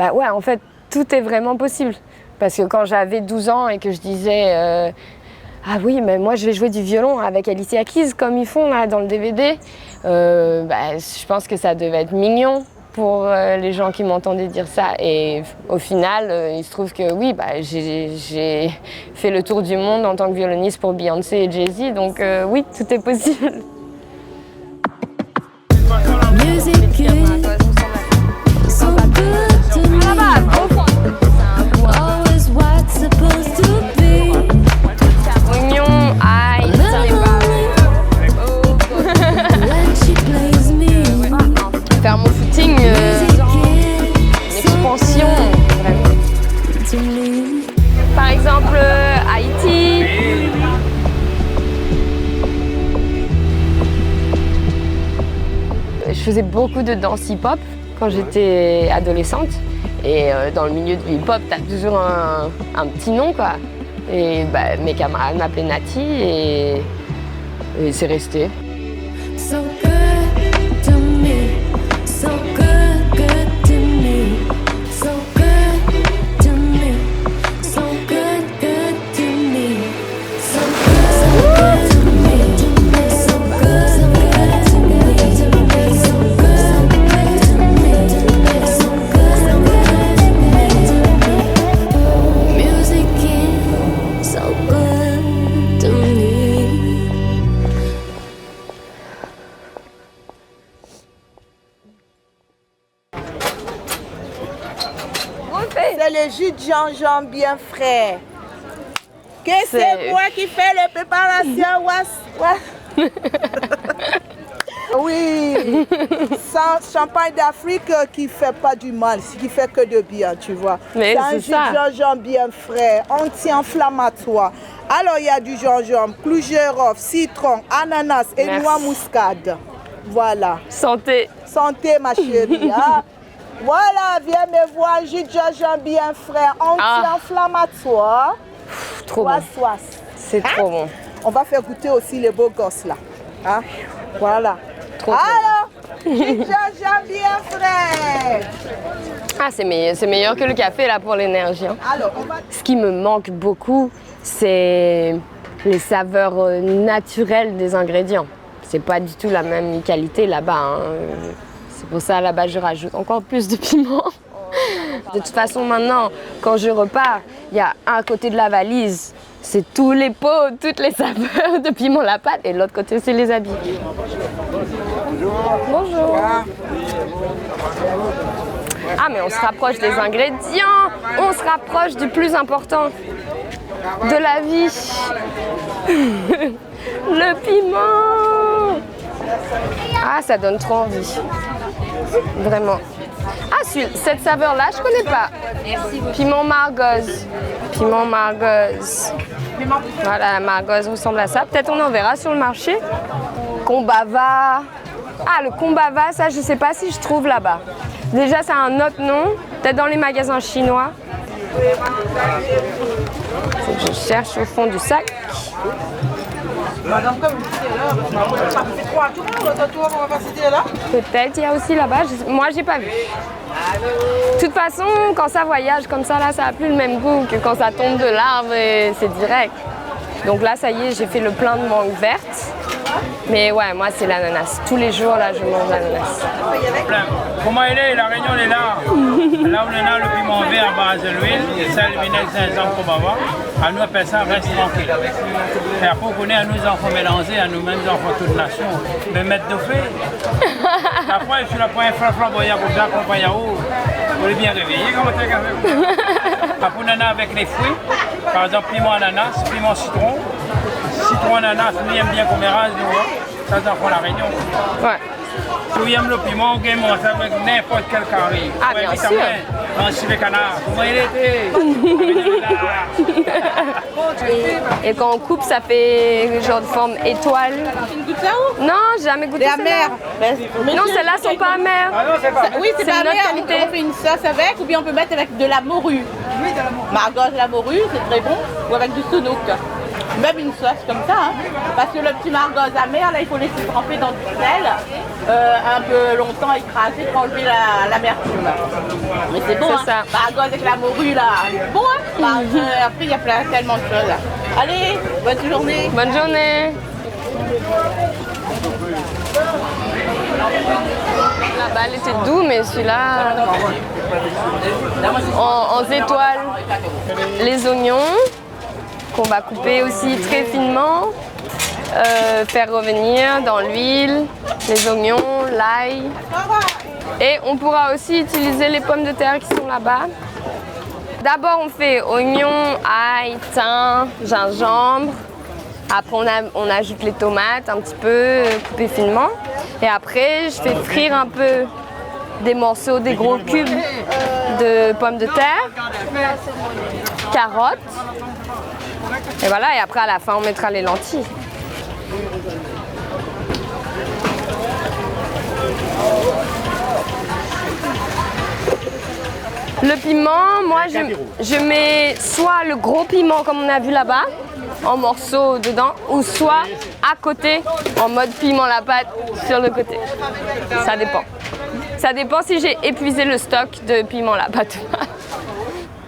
Bah ouais, en fait, tout est vraiment possible. Parce que quand j'avais 12 ans et que je disais ah oui, mais moi je vais jouer du violon avec Alicia Keys comme ils font là dans le DVD, je pense que ça devait être mignon pour les gens qui m'entendaient dire ça. Et au final, il se trouve que oui, j'ai fait le tour du monde en tant que violoniste pour Beyoncé et Jay-Z, donc oui, tout est possible. Faire mon footing, l'expansion, vraiment. Par exemple, Haïti. Je faisais beaucoup de danse hip-hop quand j'étais adolescente. Et dans le milieu du hip-hop, t'as toujours un petit nom, quoi. Et mes camarades m'appelaient Nati et c'est resté. C'est le jus de gingembre bien frais. Que c'est moi qui fais les préparations. Oui, sans champagne d'Afrique qui fait pas du mal, qui fait que de bien, tu vois. Mais c'est un jus de gingembre bien frais, anti-inflammatoire. Alors il y a du gingembre, clou girofle, citron, ananas et noix muscade. Voilà. Santé. Santé ma chérie. Hein? Voilà, viens me voir, jus de gingembre bien frais, anti-inflammatoire. Trop bon. C'est trop bon. On va faire goûter aussi les beaux gosses là. Hein? Voilà. Trop alors, jus de gingembre bien frais. Ah, c'est meilleur que le café là pour l'énergie. Hein. Alors, ce qui me manque beaucoup, c'est les saveurs naturelles des ingrédients. C'est pas du tout la même qualité là-bas. Hein. C'est pour ça, là-bas, je rajoute encore plus de piment. De toute façon, maintenant, quand je repars, il y a un côté de la valise, c'est tous les pots, toutes les saveurs de piment la pâte, et l'autre côté, c'est les habits. Bonjour. Ah, mais on se rapproche des ingrédients, on se rapproche du plus important, de la vie. Le piment. Ah, ça donne trop envie. Vraiment. Ah, cette saveur-là, je connais pas. Piment margoze. Piment margoze. Voilà, la margoze ressemble à ça. Peut-être on en verra sur le marché. Kombava. Ah, le kombava, ça, je sais pas si je trouve là-bas. Déjà, ça a un autre nom. Peut-être dans les magasins chinois. Faut que je cherche au fond du sac. Madame, comme vous dites là, ça fait 3 tours, on va passer là. Peut-être, il y a aussi là-bas. Moi, j'ai pas vu. De toute façon, quand ça voyage comme ça, là, ça n'a plus le même goût que quand ça tombe de l'arbre et c'est direct. Donc là, ça y est, j'ai fait le plein de mangue verte. Mais ouais, moi, c'est l'ananas. Tous les jours, là, je mange l'ananas. Comment il est? La Réunion, elle est là. Là, on a le piment vert à base de l'huile, le sel, le vinaigre, gingembre, comme avant. À nous, après ça, reste tranquille. Et après, on connaît à nous enfants mélangés, à nous-mêmes enfants de toute nation. Mais mettre de fait. Après, je suis la première fois flamboyant pour ça, accompagner à haut. On est bien réveillé, comment tu as après, on en a avec les fruits. Par exemple, piment ananas, piment citron. Citron ananas, nous aimons bien comme érage, ça, ça prend la Réunion. Ouais. Tu aimes le piment, on gagne avec n'importe quel carré. Ah, bien sûr. Un civet canard, comment il était? Et quand on coupe, ça fait genre de forme étoile. Tu goûtes ça où? Non, j'ai jamais goûté Les celle-là. amères. Non, celles-là sont pas amères. Ah non, c'est pas. Oui, c'est pas une autre amer. qualité. On fait une sauce avec, ou bien on peut mettre avec de la morue. Oui, de la morue. Margoze, la morue, c'est très bon. Ou avec du sounouk. même une sauce comme ça, hein. Parce que le petit margoz amer, là, il faut laisser tremper dans du sel un peu longtemps, écrasé pour enlever l'amertume. Mais c'est bon, C'est hein. ça. Margoz avec la morue, là, c'est bon, hein. Après, il y a tellement de choses. Allez, bonne journée. Bonne journée. Là-bas, elle était doux, mais celui-là, en étoile. Les oignons, qu'on va couper aussi très finement. Faire revenir dans l'huile, les oignons, l'ail. Et on pourra aussi utiliser les pommes de terre qui sont là-bas. D'abord, on fait oignons, ail, thym, gingembre. Après, on ajoute les tomates un petit peu coupées finement. Et après, je fais frire un peu des morceaux, des gros cubes de pommes de terre, carottes. Et voilà, et après, à la fin, on mettra les lentilles. Le piment, moi je mets soit le gros piment comme on a vu là-bas, en morceaux dedans, ou soit à côté, en mode piment la pâte sur le côté. Ça dépend. Ça dépend si j'ai épuisé le stock de piment la pâte.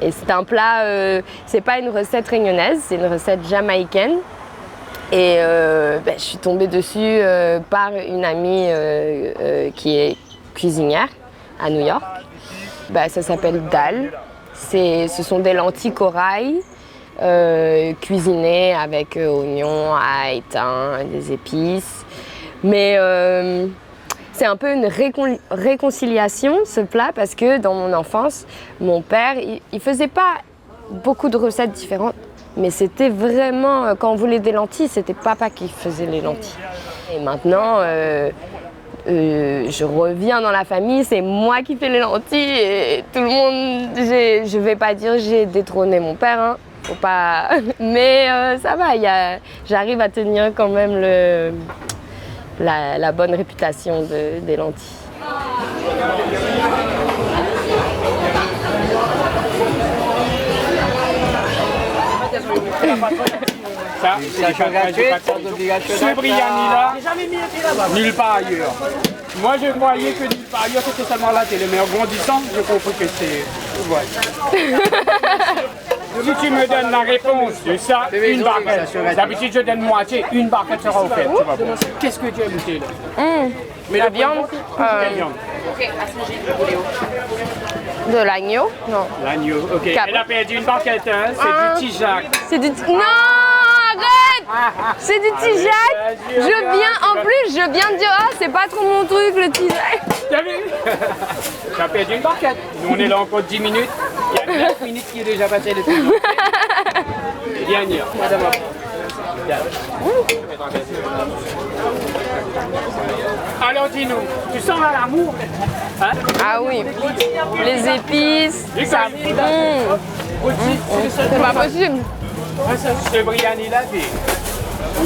Et c'est un plat, c'est pas une recette réunionnaise, c'est une recette jamaïcaine. Et je suis tombée dessus par une amie qui est cuisinière à New York. Ça s'appelle dal. Ce sont des lentilles corail cuisinées avec oignons, ail, thym, des épices. Mais c'est un peu une réconciliation ce plat parce que dans mon enfance, mon père, il faisait pas beaucoup de recettes différentes. Mais c'était vraiment, quand on voulait des lentilles, c'était papa qui faisait les lentilles. Et maintenant, je reviens dans la famille, c'est moi qui fais les lentilles et tout le monde, je vais pas dire j'ai détrôné mon père, hein, faut pas, mais ça va, j'arrive à tenir quand même la bonne réputation des lentilles. Ça, c'est du pâté. Ce biryani-là, nulle part ailleurs. Moi, je croyais que nulle part ailleurs, c'était seulement la télé. Mais en grandissant, j'ai compris que c'est... Ouais. Si tu me donnes la réponse de ça, une barquette. D'habitude, je donne moitié, une barquette sera offerte. Tu vas voir. Qu'est-ce que tu as goûté là? Mais la viande, de l'agneau, non. L'agneau, ok. Elle a perdu une barquette, hein? C'est du Tijac. C'est du... Non, arrête! C'est du Tijac. Je viens de dire, ah, c'est pas trop mon truc le Tijac. T'as vu? Tu as perdu une barquette. Nous, on est là encore 10 minutes. Il y a 9 minutes qui est déjà passé le Tijac. Viens, madame. Alors dis-nous, tu sens l'amour, hein? Ah oui, les épices, ça c'est pas possible. Ce biryani-là,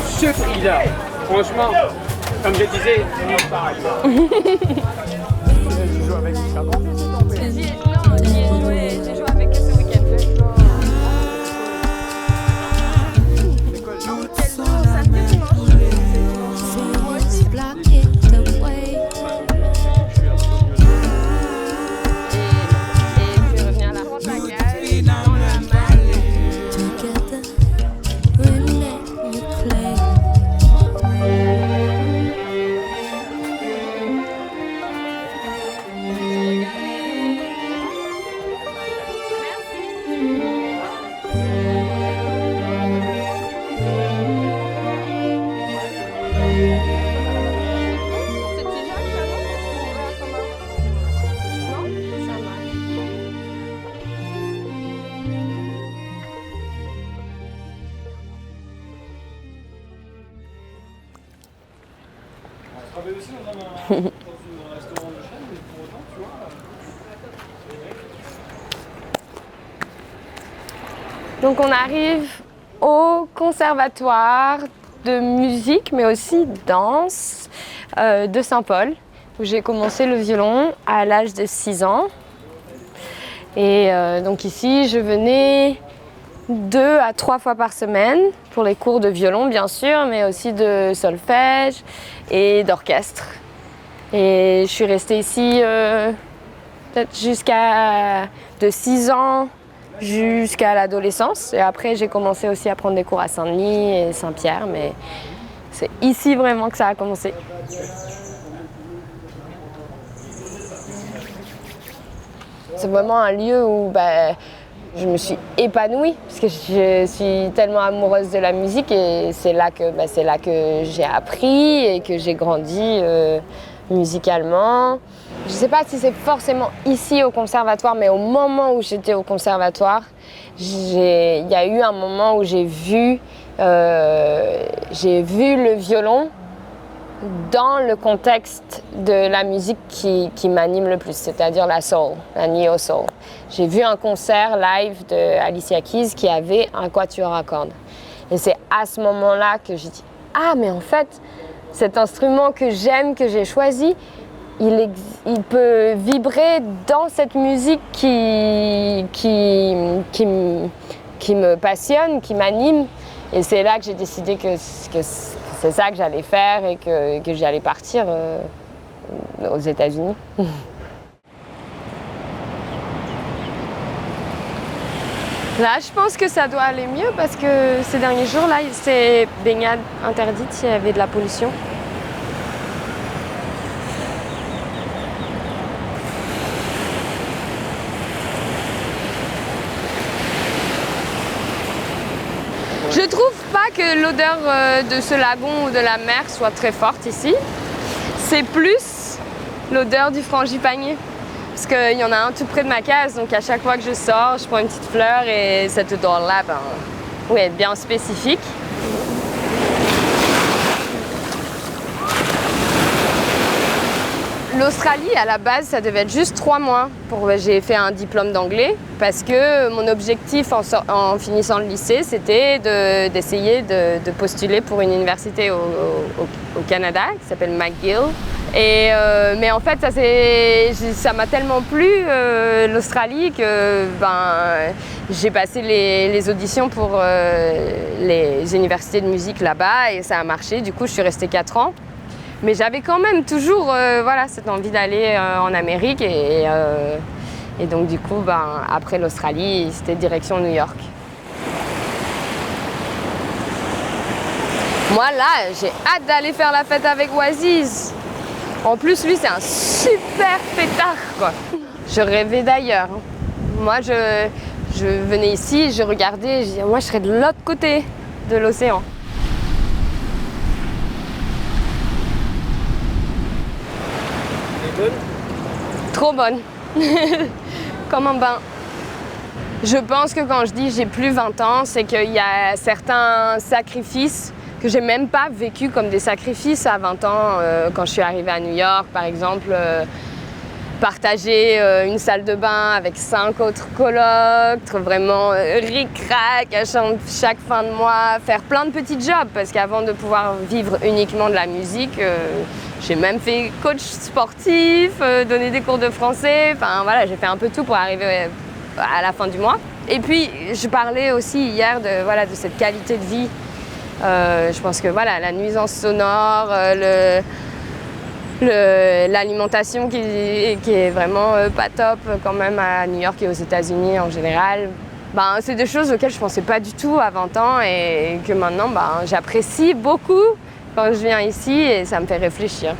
ce prix-là, franchement, comme je disais, nulle part ailleurs. J'ai joué avec ce week-end. Donc on arrive au conservatoire de musique mais aussi danse de Saint-Paul où j'ai commencé le violon à l'âge de 6 ans. Et donc ici je venais 2 à 3 fois par semaine pour les cours de violon bien sûr, mais aussi de solfège et d'orchestre. Et je suis restée ici peut-être jusqu'à de 6 ans jusqu'à l'adolescence. Et après j'ai commencé aussi à prendre des cours à Saint-Denis et Saint-Pierre, mais c'est ici vraiment que ça a commencé. C'est vraiment un lieu où je me suis épanouie parce que je suis tellement amoureuse de la musique et c'est là que j'ai appris et que j'ai grandi musicalement. Je ne sais pas si c'est forcément ici au conservatoire, mais au moment où j'étais au conservatoire, il y a eu un moment où j'ai vu le violon dans le contexte de la musique qui m'anime le plus, c'est-à-dire la soul, la neo soul. J'ai vu un concert live d'Alicia Keys qui avait un quatuor à cordes. Et c'est à ce moment-là que j'ai dit « Ah, mais en fait, cet instrument que j'aime, que j'ai choisi, il peut vibrer dans cette musique qui me passionne, qui m'anime. » Et c'est là que j'ai décidé que c'est ça que j'allais faire et que j'allais partir aux États-Unis. Là, je pense que ça doit aller mieux parce que ces derniers jours, là, c'est baignade interdite, il y avait de la pollution. Je trouve pas que l'odeur de ce lagon ou de la mer soit très forte ici. C'est plus l'odeur du frangipanier. Parce qu'il y en a un tout près de ma case, donc à chaque fois que je sors, je prends une petite fleur et cette odeur-là, oui, elle est bien spécifique. L'Australie, à la base, ça devait être juste 3 mois. J'ai fait un diplôme d'anglais parce que mon objectif en finissant le lycée, c'était d'essayer de postuler pour une université au Canada qui s'appelle McGill. Mais en fait, ça m'a tellement plu, l'Australie, que j'ai passé les auditions pour les universités de musique là-bas et ça a marché. Du coup, je suis restée 4 ans. Mais j'avais quand même toujours cette envie d'aller en Amérique et donc du coup, après l'Australie, c'était direction New York. Moi là, j'ai hâte d'aller faire la fête avec Oasis. En plus, lui, c'est un super fêtard, quoi. Je rêvais d'ailleurs. Moi, je venais ici, je regardais, je disais, moi, je serais de l'autre côté de l'océan. Bonne? Trop bonne. Comme un bain. Je pense que quand je dis j'ai plus 20 ans, c'est qu'il y a certains sacrifices que j'ai même pas vécu comme des sacrifices à 20 ans. Quand je suis arrivée à New York, par exemple, partager une salle de bain avec 5 autres colocs, vraiment ric-rac à chaque fin de mois, faire plein de petits jobs parce qu'avant de pouvoir vivre uniquement de la musique, j'ai même fait coach sportif, donné des cours de français, enfin voilà, j'ai fait un peu tout pour arriver à la fin du mois. Et puis je parlais aussi hier de cette qualité de vie. Je pense que la nuisance sonore, l'alimentation qui est vraiment pas top quand même à New York et aux États-Unis en général. C'est des choses auxquelles je pensais pas du tout à 20 ans et que maintenant j'apprécie beaucoup quand je viens ici et ça me fait réfléchir.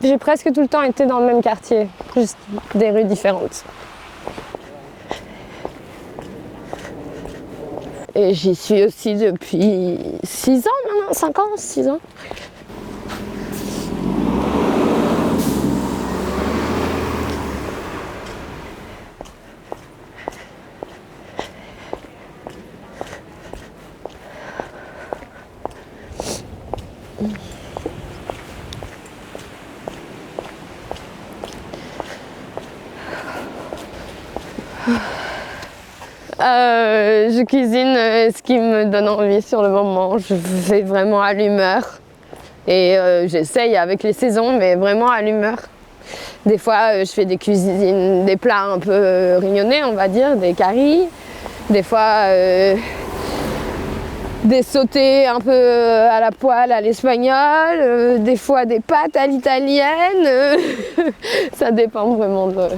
J'ai presque tout le temps été dans le même quartier, juste des rues différentes. Et j'y suis aussi depuis 6 ans maintenant, 5 ans, 6 ans. Je cuisine ce qui me donne envie sur le moment. Je fais vraiment à l'humeur. Et j'essaye avec les saisons, mais vraiment à l'humeur. Des fois, je fais des cuisines, des plats un peu rignonnés, on va dire, des caries. Des fois, des sautés un peu à la poêle à l'espagnol. Des fois, des pâtes à l'italienne. Ça dépend vraiment de...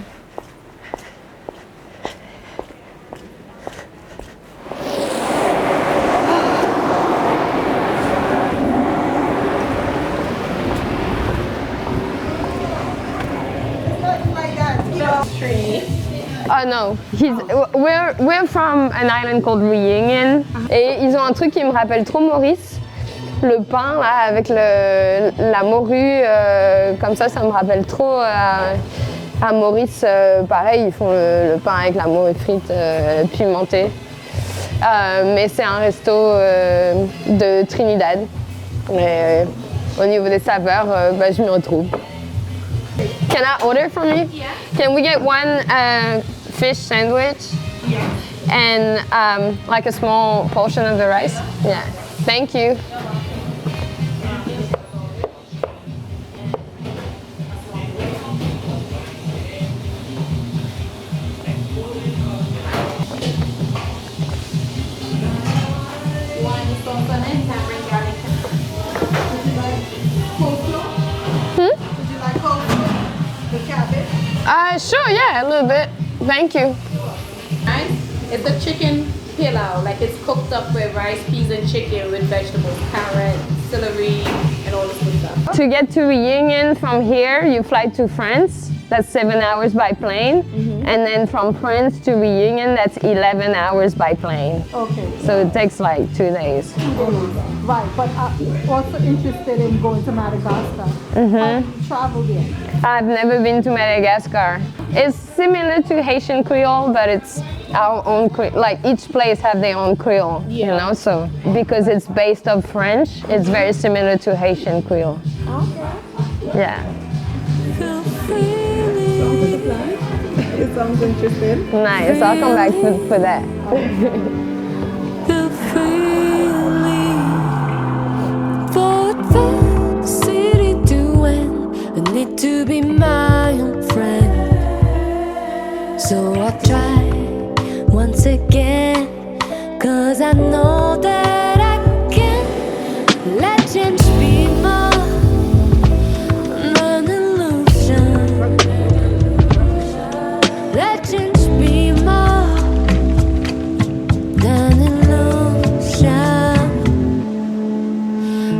Oh no, we're from an island called Reunion. Et ils ont un truc qui me rappelle trop Maurice. Le pain là, avec la morue, comme ça me rappelle trop à Maurice. Pareil, ils font le pain avec la morue frite pimentée. Mais c'est un resto de Trinidad. Mais au niveau des saveurs, je m'y retrouve. Can I order from you? Yeah. Can we get one fish sandwich? Yeah. And like a small portion of the rice? Yeah. Thank you. Sure, yeah, a little bit. Thank you. Nice. It's a chicken pilau, like it's cooked up with rice, peas, and chicken with vegetables, carrot, celery, and all this good stuff. To get to Reunion from here, you fly to France. That's 7 hours by plane. And then from France to Reunion, that's 11 hours by plane. Okay. So it takes like 2 days. Right, but I'm also interested in going to Madagascar. How do you travel there? I've never been to Madagascar. It's similar to Haitian Creole, but it's our own like each place have their own Creole, you know. So because it's based on French, it's very similar to Haitian Creole. Okay. Yeah. It sounds interesting. Nice. I'll come back for that. The feeling for the city doing. I need to be my own friend. So I'll try once again. 'Cause I know that I can. Legends be more than illusion. Legends be more than illusion.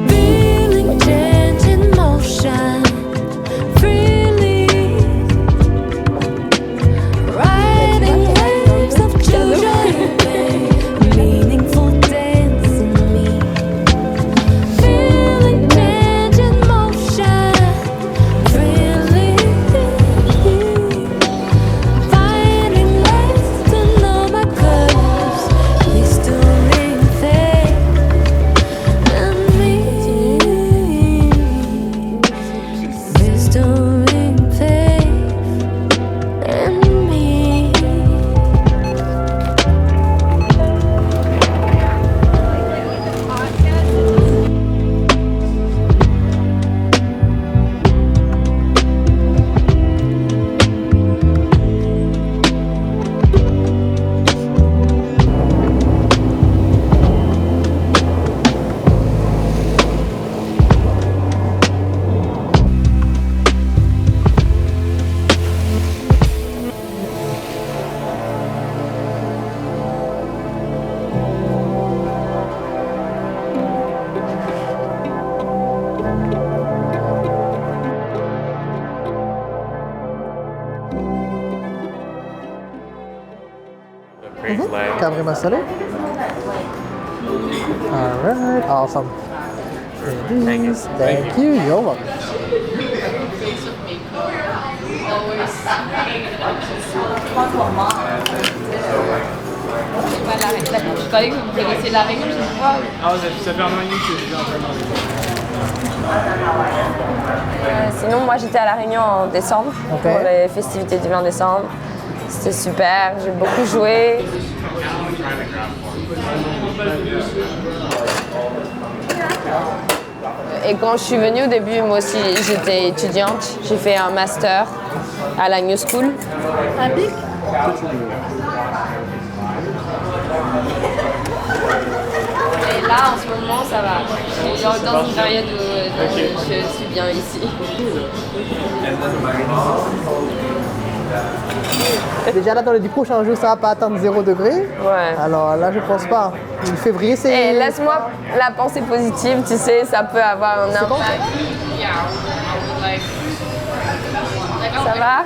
Feeling change in motion freely. Riding waves of joy, meaningful dance. Cabri masala. Alright, awesome. Ladies, thank you. You're welcome. Je croyais que vous connaissiez la Réunion, je sais pas. Ah, ça fait un an et demi que je suis en Sinon, moi j'étais à La Réunion en décembre pour les festivités du 20 décembre. C'était super, j'ai beaucoup joué. Et quand je suis venue au début, moi aussi j'étais étudiante. J'ai fait un master à la New School. Et là, en ce moment, ça va. Je suis dans une période où je suis bien ici. Déjà là, dans les 10 prochains jours, ça va pas atteindre 0 degré. Ouais. Alors là, je pense pas. Le février, c'est... Et laisse-moi la pensée positive, tu sais, ça peut avoir un impact. Ça va?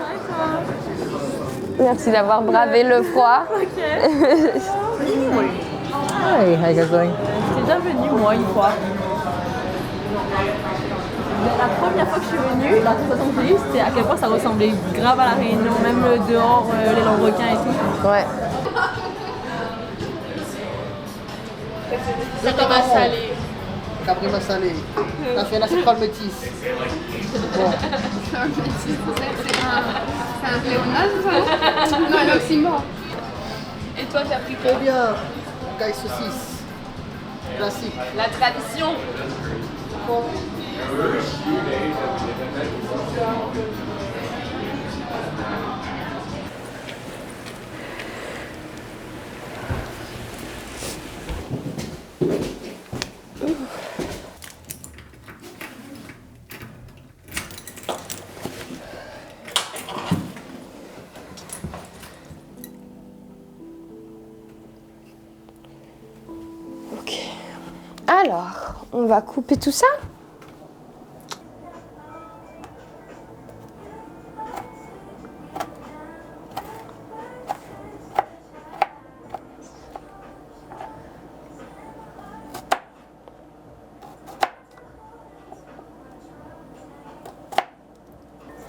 Merci d'avoir bravé le froid. Hey, how you guys doing? J'étais déjà venue, moi, une fois. La première fois que je suis venue, la sensation que j'ai eue, c'était à quel point ça ressemblait grave à la Réunion, même le dehors, les lambrequins et tout. Ouais. Ça commence à aller. Cabri massalé. Là, c'est pas le métis. Bon. C'est un pléonasme, ça? Non, un oxymore. Et toi, t'as pris quoi? Très bien. Caille saucisse. Classique. La tradition. Ok. Alors, on va couper tout ça.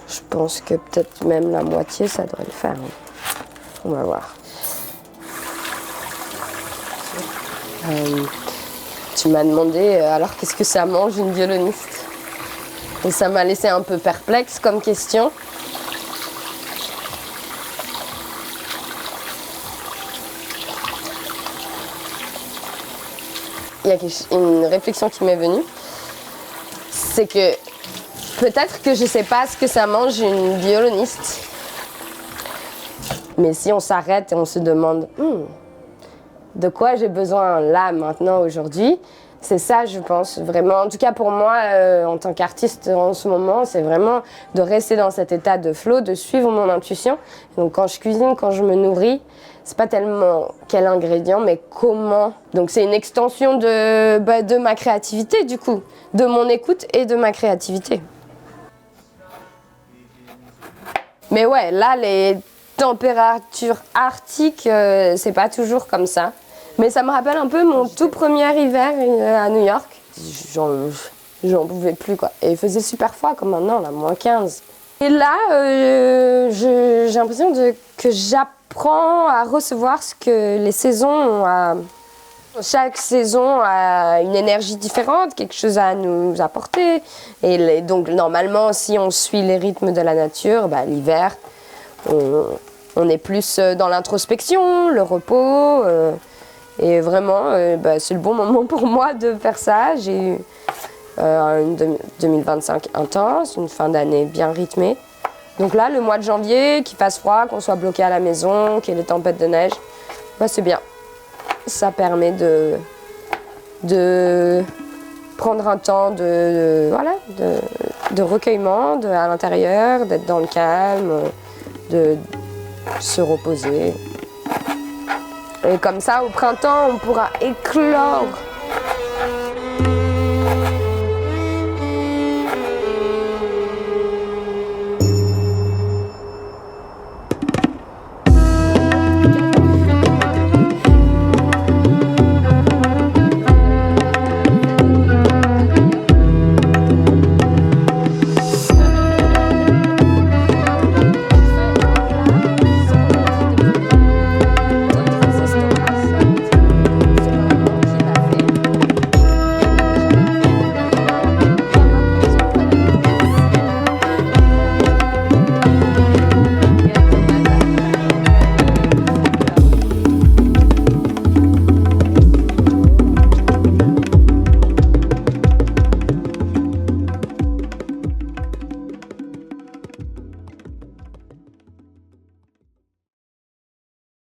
Je pense que peut-être même la moitié, ça devrait le faire. On va voir. Tu m'as demandé, alors qu'est-ce que ça mange une violoniste? Et ça m'a laissé un peu perplexe comme question. Il y a une réflexion qui m'est venue. C'est que peut-être que je ne sais pas ce que ça mange une violoniste. Mais si on s'arrête et on se demande de quoi j'ai besoin là, maintenant, aujourd'hui, c'est ça, je pense, vraiment. En tout cas, pour moi, en tant qu'artiste en ce moment, c'est vraiment de rester dans cet état de flow, de suivre mon intuition. Donc quand je cuisine, quand je me nourris, c'est pas tellement quel ingrédient, mais comment. Donc c'est une extension de ma créativité, du coup, de mon écoute et de ma créativité. Mais ouais, là, les températures arctiques, c'est pas toujours comme ça. Mais ça me rappelle un peu mon tout premier hiver à New York. J'en pouvais plus, quoi. Et il faisait super froid, comme maintenant, là, moins 15. Et là, j'ai l'impression que j'apprends à recevoir ce que les saisons ont à... Chaque saison a une énergie différente, quelque chose à nous apporter. Et donc, normalement, si on suit les rythmes de la nature, l'hiver, on est plus dans l'introspection, le repos. Et vraiment, c'est le bon moment pour moi de faire ça. J'ai eu une 2025 intense, une fin d'année bien rythmée. Donc là, le mois de janvier, qu'il fasse froid, qu'on soit bloqué à la maison, qu'il y ait des tempêtes de neige, c'est bien. Ça permet de prendre un temps de recueillement à l'intérieur, d'être dans le calme, de se reposer. Et comme ça, au printemps, on pourra éclore